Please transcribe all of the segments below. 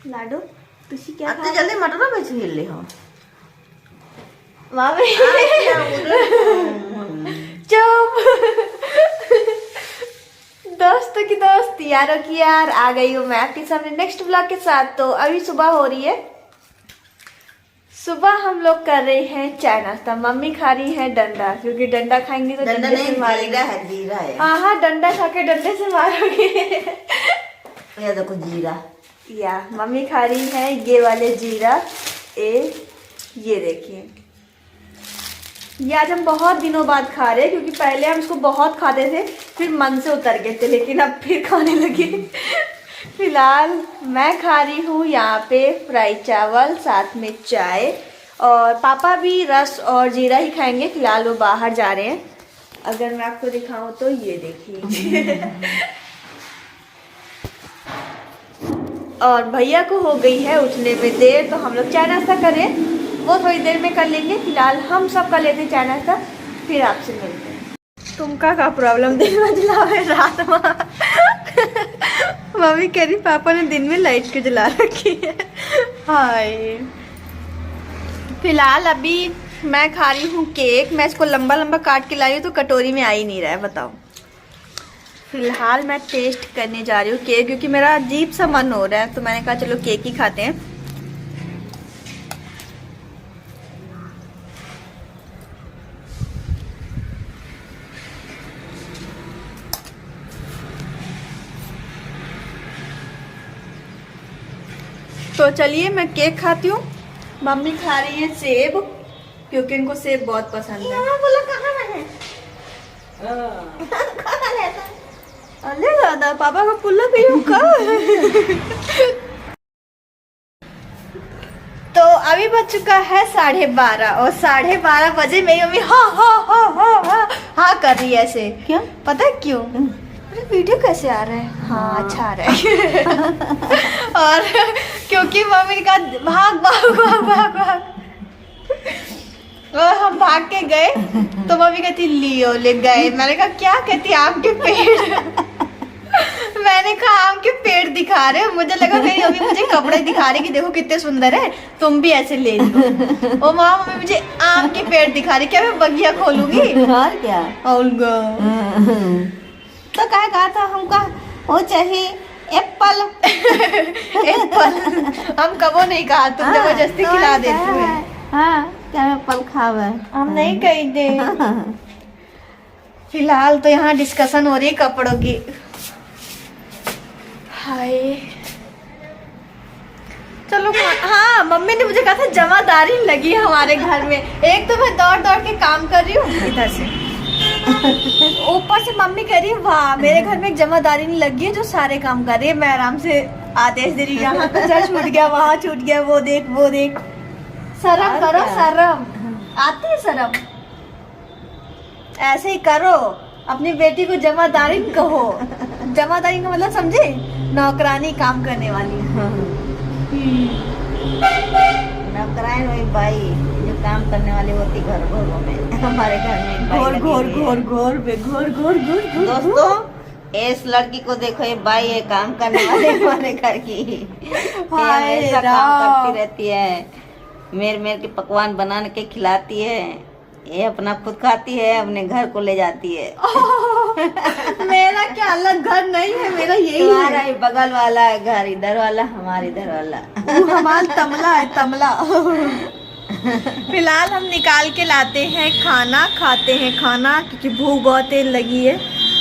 लाडो तुसी क्या आते जल्दी मटर में छील ले हो मामी चुप। दोस्तों की दोस्त, यारों की यार, आ गई हूँ मैं आपके सामने नेक्स्ट ब्लॉग के साथ। तो अभी सुबह हो रही है। सुबह हम लोग कर रहे हैं चाय नाश्ता। मम्मी खा रही है डंडा, क्योंकि डंडा खाएंगे तो डंडे से मारेंगे। जीरा है। हाँ, डंडा खा के डंडे से मारोगे। ये देखो जीरा। या मम्मी खा रही है ये वाले जीरा। ये देखिए, ये आज हम बहुत दिनों बाद खा रहे हैं, क्योंकि पहले हम इसको बहुत खाते थे, फिर मन से उतर गए थे, लेकिन अब फिर खाने लगे। फिलहाल मैं खा रही हूँ यहाँ पे फ्राई चावल, साथ में चाय, और पापा भी रस और जीरा ही खाएंगे। फिलहाल वो बाहर जा रहे हैं। अगर मैं आपको दिखाऊं तो ये देखिए। और भैया को हो गई है उठने में देर, तो हम लोग चाय नाश्ता करें, वो थोड़ी देर में कर लेंगे। फिलहाल हम सब कर लेते हैं चाय नाश्ता, फिर आपसे मिलते हैं। तुमका प्रॉब्लम दिन में जलावे रात में। मम्मी कह रही पापा ने दिन में लाइट क्यों जला रखी है। हाय, फिलहाल अभी मैं खा रही हूँ केक। मैं इसको लंबा लंबा काट के लाई हूँ, तो कटोरी में आ ही नहीं रहा है, बताओ। फिलहाल मैं टेस्ट करने जा रही हूँ केक, क्योंकि मेरा अजीब सा मन हो रहा है, तो मैंने कहा चलो केक ही खाते हैं। तो चलिए मैं केक खाती हूँ। मम्मी खा रही है सेब, क्योंकि इनको सेब बहुत पसंद है। बोला कहाँ है? कहाँ रहता है? अरे दादा, पापा का पुल्ला पीऊँ का। तो अभी बज चुका है 12:30, और 12:30 बजे मेरी मम्मी हाँ कर रही है ऐसे। क्यों? पता है क्यों? अरे वीडियो कैसे आ रहा है? हाँ, अच्छा आ रहा है। और क्योंकि मम्मी ने कहा भाग भाग भाग भाग भाग, और हम भाग के गए, तो मम्मी कहती लियो ले गए। मैंने कहा क्या? कहती आम के पेड़। मैंने कहा आम के पेड़ दिखा रहे हो? मुझे लगा मेरी मम्मी मुझे कपड़े दिखा रही कि देखो कितने सुंदर है, तुम भी ऐसे ले लो। और माँ मम्मी मुझे आम के पेड़ दिखा रही। क्या मैं बगिया खोलूंगी? और क्या? तो क्या कहा था हमका? वो चाहिए एप्पल। एप्पल हम कबो नहीं कहा, तुम जबरदस्ती खिला देती हो। हाँ, क्या एप्पल खावे? हम नहीं कही थे। फिलहाल तो यहाँ डिस्कशन हो रही है कपड़ों की। हाय, चलो। हाँ, मम्मी ने मुझे कहा था जमादारी लगी है हमारे घर में। एक तो मैं दौड़ दौड़ के काम कर रही हूँ इधर से, ऊपर से मम्मी कह रही है वाह मेरे घर में एक जमादारी नहीं लगी है जो सारे काम कर रही है। मैं आराम से आदेश दे रही हूँ, यहाँ कचरा छूट गया, वहाँ छूट गया, वो देख वो देख। शर्म करो, शर्म आती है शर्म। ऐसे ही करो, अपनी बेटी को जमादारी कहो। जमादारी का मतलब समझे? नौकरानी, काम करने वाली। नौकरानी वही बाई जो काम करने वाली होती घर घरों में। हमारे घर में घोर घोर घोर घोर घोर घोर घोर। दोस्तों, इस लड़की को देखो, ये बाई है काम करने वाले हमारे घर की। ये हमेशा काम करती रहती है, मेर के पकवान बना के खिलाती है। ये अपना खुद खाती है, अपने घर को ले जाती है। मेरा क्या अलग घर नहीं है, मेरा यही है। बगल वाला है घर, इधर वाला हमारे इधर वाला। हमारा तमला है, तमला। फिलहाल हम निकाल के लाते हैं खाना, खाते हैं खाना, क्योंकि भूख बहुत तेज लगी है।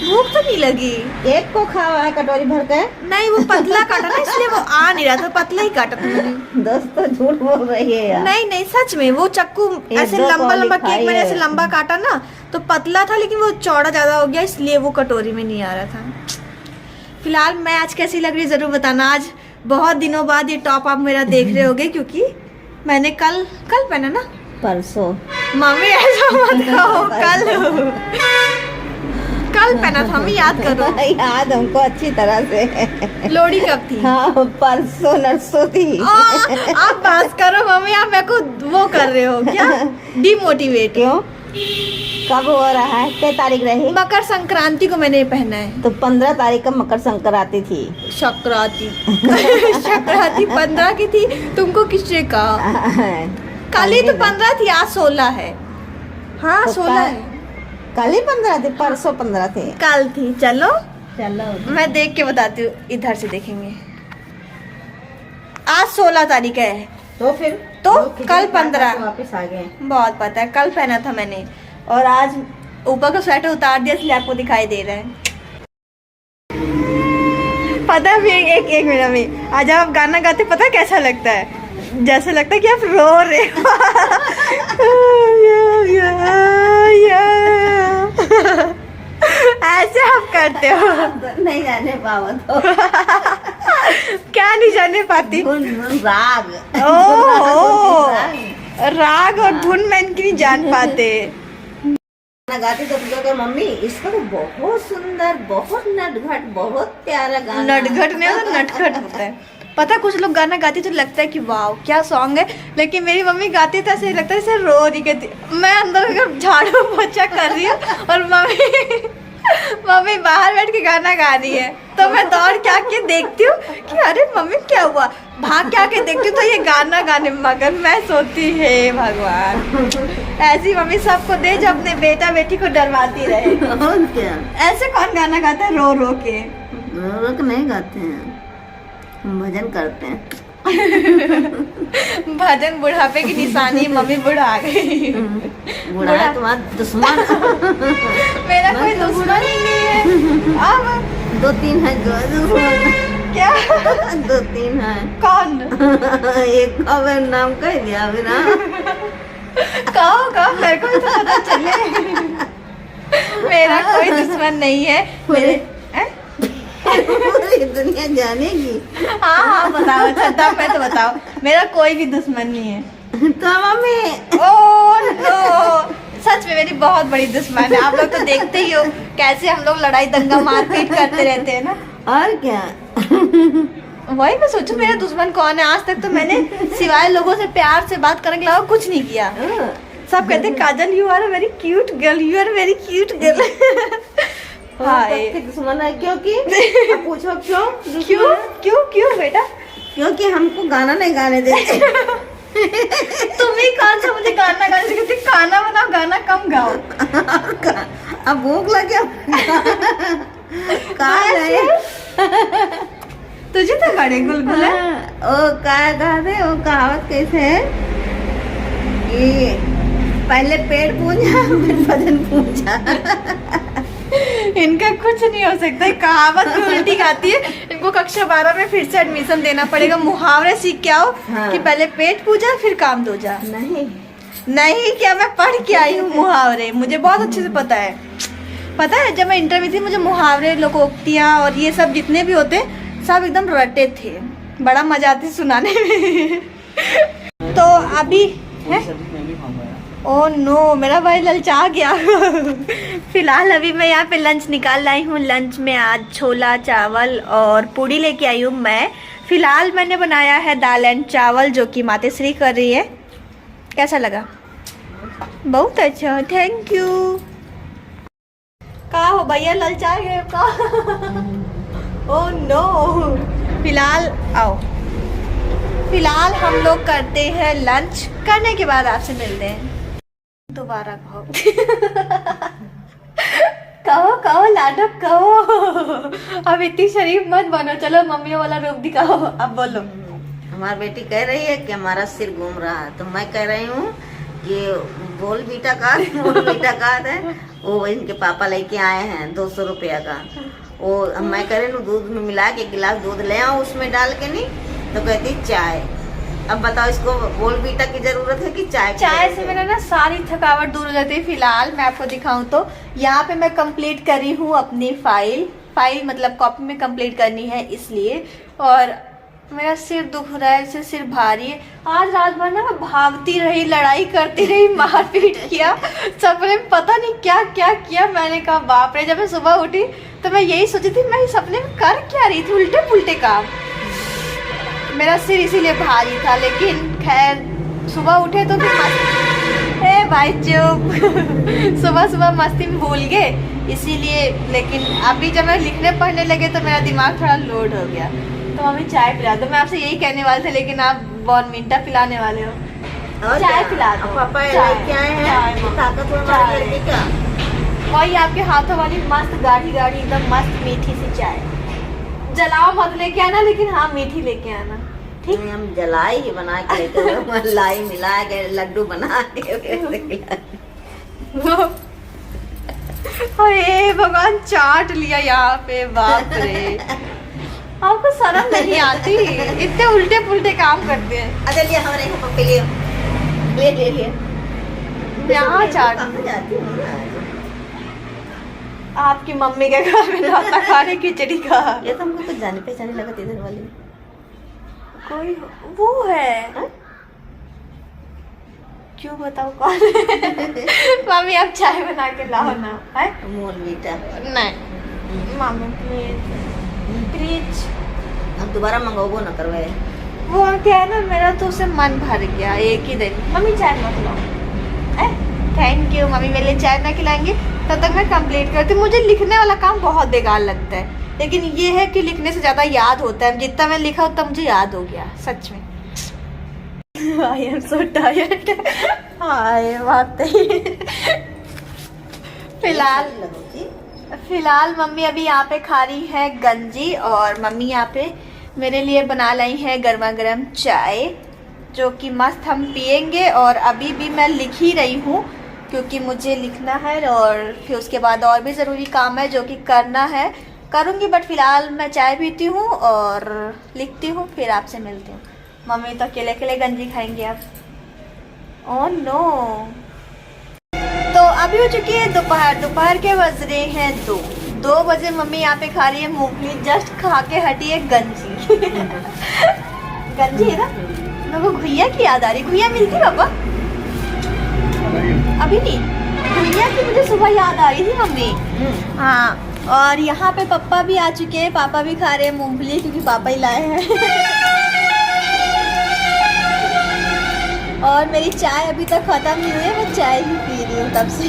भूख तो नहीं लगी। एक को खावा है कटोरी भर के? नहीं, वो पतला काटा ना, इसलिए वो आ नहीं रहा था, पतला ही काटा था मैंने। दोस्तों झूठ बोल रही है यार। नहीं नहीं, सच में वो चाकू ऐसे लंबा लंबा केक मैंने ऐसे लंबा काटा ना, तो पतला था, लेकिन वो चौड़ा ज्यादा हो गया, इसलिए वो कटोरी में नहीं आ रहा था। फिलहाल मैं आज कैसी लग रही है जरूर बताना। आज बहुत दिनों बाद ये टॉप आप मेरा देख रहे होगे, क्योंकि मैंने कल पहना ना, परसों। मम्मी ऐसा मत कहो, कल पहना था, हमें याद करो। याद हमको अच्छी तरह से। लोहड़ी कब थी? हाँ, परसों नरसों थी। आप बात करो मम्मी, आप मेरे को वो कर रहे हो क्या? डिमोटिवेट। क्यों? कब हो रहा है, क्या तारीख रही? मकर संक्रांति को मैंने ये पहना है। तो 15 तारीख का मकर संक्रांति थी। संक्रांति संक्रांति 15 की थी, तुमको किसने कहा? कल ही तो 15 थी, आज 16 है। हाँ तो 16 है। कल ही 15 थी, परसों 15 थे। कल थी। चलो चलो मैं देख के बताती हूँ, इधर से देखेंगे। आज 16 तारीख है, तो फिर तो लोग कल खिचड़ी खा 15। के वापस आ गए। बहुत पता है, कल पहना था मैंने और आज ऊपर का स्वेटर उतार दिया इसलिए आपको दिखाई दे रहा है। पता है फिर एक मिनट में आज आप गाना गाते पता है कैसा लगता है? जैसे लगता है कि आप रो रहे हो। ऐसे आप करते हो। नहीं जाने पावा तो क्या नहीं जाने पाती? राग। ओह राग और धुन में इनकी नहीं जान पाते। गाना गाती तो कहे मम्मी इसका तो बहुत सुंदर, बहुत नटखट, बहुत प्यारा गाना। नटखट नहीं होता, नटखट होता है। पता है, कुछ लोग गाना गाती तो लगता है कि वाह क्या सॉन्ग है, लेकिन मेरी मम्मी गाती तो ऐसे लगता है जैसे रो रही कहती। मैं अंदर झाड़ू पोछा कर रही हूँ और मम्मी बाहर बैठ के गाना गा रही है, तो मैं दौड़ के आके देखती हूँ कि अरे मम्मी क्या हुआ, भाग के आके देखती हूँ तो ये गाना गाने मगर मैं सोती है भगवान ऐसी मम्मी सबको दे जो अपने बेटा बेटी को डरवाती रहे। और क्या, ऐसे कौन गाना गाता है रो रो के? लोग नहीं गाते हैं, हम भजन करते हैं। भजन बुढ़ापे की निशानी, मम्मी बुढ़ा गई। बुढ़ा है तुम्हारा दुश्मन। मेरा कोई दुश्मन ही नहीं है। अब 2-3 है जो दुश्मन। क्या 2-3 है। कौन? एक का मेरा नाम कह दिया अभी ना। कहो मेरे को भी तो पता चले। मेरा कोई दुश्मन नहीं है। मेरे पूरी दुनिया जानेगी। हाँ बताओ, छता मैं तो बताओ, मेरा कोई भी दुश्मन नहीं है। तो मम्मी ओह नो, सच में मेरी बहुत बड़ी दुश्मन है। आप लोग तो देखते ही हो कैसे हम लोग लड़ाई दंगा मारपीट करते रहते हैं ना। और क्या। वही मैं सोचूं मेरा दुश्मन कौन है। आज तक तो मैंने सिवाय लोगों से प्यार से बात करने के अलावा कुछ नहीं किया। सब कहते हैं Kajal you are very cute girl, you are very cute girl. हाय दुश्मन है क्योंकि अब पूछो क्यों क्यों क्यों क्यों बेटा? क्योंकि हमको गाना नहीं गाने देते। तुम ही कौन सा मुझे गाना गाने सिखाती? खाना बनाओ, गाना कम गाओ। अब भूख लगे कहाँ गए? तुझे तो बड़े गुलगुले। ओ कहते वो कहावत कैसे है कि पहले पेट पूजा फिर भजन पूजा। इनका कुछ नहीं हो सकता है, कहावत भी उल्टी गाती है। इनको कक्षा 12 में फिर से एडमिशन देना पड़ेगा। मुहावरे सीख के आओ। हाँ। कि पहले पेट पूजा फिर काम दूजा। नहीं क्या मैं पढ़ के आई हूँ मुहावरे, मुझे बहुत अच्छे से पता है। पता है जब मैं इंटर में थी मुझे मुहावरे, लोकोक्तियाँ और ये सब जितने भी होते सब एकदम रटे थे। बड़ा मजा आती सुनाने में। तो अभी है ओह नो, मेरा भाई ललचा गया। फिलहाल अभी मैं यहाँ पे लंच निकाल लाई हूँ। लंच में आज छोला चावल और पूड़ी लेके आई हूँ मैं। फिलहाल मैंने बनाया है दाल एंड चावल जो कि मातेश्री कर रही है। कैसा लगा? बहुत अच्छा, थैंक यू। कहा हो भैया, ललचा गए का? ओह नो, फिलहाल आओ। फिलहाल हम लोग करते हैं लंच, करने के बाद आपसे मिलते हैं। दोबारा कहो। कहो लाडो कहो। अब इतनी शरीफ मत बनो, चलो मम्मी वाला रूप दिखाओ। अब बोलो। हमारी बेटी कह रही है कि हमारा सिर घूम रहा है, तो मैं कह रही हूँ कि बोल बेटा का है वो इनके पापा लेके आए हैं 200 रुपया का। वो मैं कह रही हूँ दूध में मिला के गिलास दूध ले आओ, उसमें डाल के नहीं तो कहती चाय। अब बताओ इसको बोल बेटा की जरूरत है कि चाय से मेरा ना सारी थकावट दूर हो जाती है। फिलहाल मैं आपको दिखाऊं तो यहाँ पे मैं कंप्लीट करी हूँ अपनी फाइल मतलब कॉपी में कंप्लीट करनी है इसलिए। और मेरा सिर दुख रहा है, इससे सिर भारी है। आज रात भर ना मैं भागती रही, लड़ाई करती रही, मारपीट किया। सपने में पता नहीं क्या क्या किया। मैंने कहा बाप रे। जब मैं सुबह उठी तो मैं यही सोची थी मैं सपने में कर क्या रही थी, उल्टे पुल्टे काम। मेरा सिर इसीलिए भारी था, लेकिन खैर सुबह उठे तो फिर हे भाई चुप। सुबह सुबह मस्ती में भूल गए इसीलिए, लेकिन अभी जब मैं लिखने पढ़ने लगे तो मेरा दिमाग थोड़ा लोड हो गया। तो मम्मी चाय पिला दो, मैं आपसे यही कहने वाले थे लेकिन आप बॉर्नविटा पिलाने वाले हो। और चाय क्या? पिला दो। पापा चाय। लेके आए हैं चाय। ताकतवर चाय। वाली लड़की का। वही आपके हाथों वाली मस्त गाढ़ी गाढ़ी एकदम मस्त मीठी सी चाय। जलाओ मत लेके आना, लेकिन हाँ मीठी लेके आना, ठीक? नहीं, हम जलाई ही बना के लेके गए, मलाई मिला के लड्डू बना के वैसे खिलाए। अरे भगवान, चाट लिया यहाँ पे, बाप रे। आपको शर्म नहीं आती? इतने उल्टे पुल्टे काम करते हैं। अच्छा लिए हमारे यहाँ पे लिए ले यहाँ चाट। कहाँ जाती हो ना? आपकी मम्मी के घर में नाश्ता खाने खिचड़ी का ये तो हमको कुछ जाने पहचाने लगा इधर वाली। कोई वो है। हाँ? क्यों बताओ कौन है? मम्मी आप चाय बना के लाओ ना। है मोल बेटा, नहीं मम्मी प्लीज प्लीज। हम दोबारा मंगाओ ना करवाए। वो क्या है ना, मेरा तो उससे मन भर गया एक ही दिन। मम्मी चाय मत लाओ। थैंक यू मम्मी, मेरे लिए चाय ना खिलाएंगे तब तक मैं कंप्लीट करती हूँ। मुझे लिखने वाला काम बहुत बेकार लगता है, लेकिन ये है कि लिखने से ज़्यादा याद होता है। जितना मैं लिखा उतना मुझे याद हो गया सच में। I am so tired. हाय बात फिलहाल मम्मी अभी यहाँ पे खा रही है गंजी, और मम्मी यहाँ पे मेरे लिए बना लाई है गर्मा गर्म चाय, जो कि मस्त हम पियेंगे। और अभी भी मैं लिख ही रही हूँ क्योंकि मुझे लिखना है, और फिर उसके बाद और भी ज़रूरी काम है जो कि करना है, करूँगी। बट फिलहाल मैं चाय पीती हूँ और लिखती हूँ, फिर आपसे मिलती हूँ। मम्मी तो अकेले अकेले गंजी खाएंगे अब। Oh no. तो अभी हो चुकी है दोपहर के बज रहे हैं 2 बजे। मम्मी यहाँ पे खा रही है मूंगफली, जस्ट खा के हटी है गंजी। गंजी है ना, मेरे को घुइया की याद आ रही। घुइया मिलती पापा? अभी नहीं। घुइया की मुझे सुबह याद आ रही थी मम्मी। हाँ, और यहाँ पे पापा भी आ चुके हैं। पापा भी खा रहे हैं मूंगफली क्योंकि पापा ही लाए हैं। और मेरी चाय अभी तक खत्म नहीं हुई है, मैं चाय ही पी रही हूँ तब से।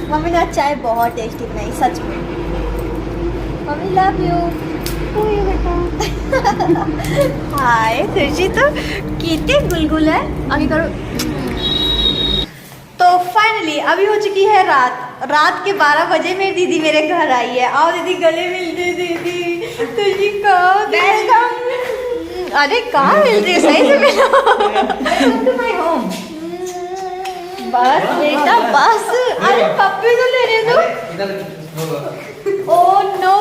मम्मी ने आज चाय बहुत टेस्टी बनाई सच में। Mummy love you. हाय खुशी तो कितने गुलगुल है। आगे करो। तो फाइनली अभी हो चुकी है रात के 12 बजे मेरी दीदी मेरे घर आई है। आओ दीदी गले मिलते। दीदी तुझी कहाँ? अरे कहाँ मिल रही है, सही से मिलो। बस बेटा बस। अरे पप्पी तो लेने दो। ओह नो,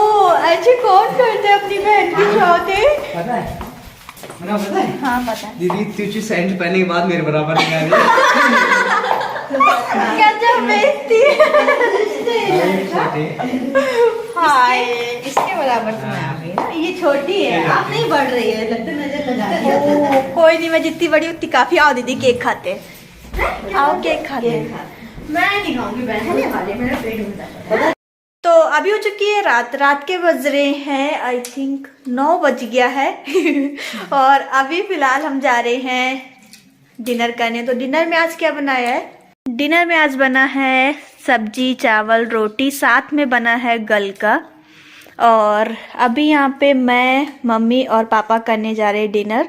ऐसे कौन करते अपनी बहन की शादी? पता है? हाँ पता है। दीदी तुझे सेंट पहनने के बाद मेरे बराबर नहीं आ रही। क्या जब बेइज्जती हाय, इसके बराबर तो मैं आ गई ना। ये छोटी है। आप नहीं बढ़ रही है, लगता नजर लगा दिया। ओह, कोई नहीं, मैं जितनी बड़ी उतनी काफी। आओ दीदी केक खाते हैं। आओ केक खाते हैं। मैं नहीं खाऊंगी, बहन वाले मेरा पेट में। तो अभी हो चुकी है रात के बज रहे हैं आई थिंक 9 बज गया है। और अभी फिलहाल हम जा रहे हैं डिनर करने। तो डिनर में आज क्या बनाया है? डिनर में आज बना है सब्जी चावल रोटी, साथ में बना है गलका। और अभी यहाँ पे मैं मम्मी और पापा करने जा रहे हैं डिनर।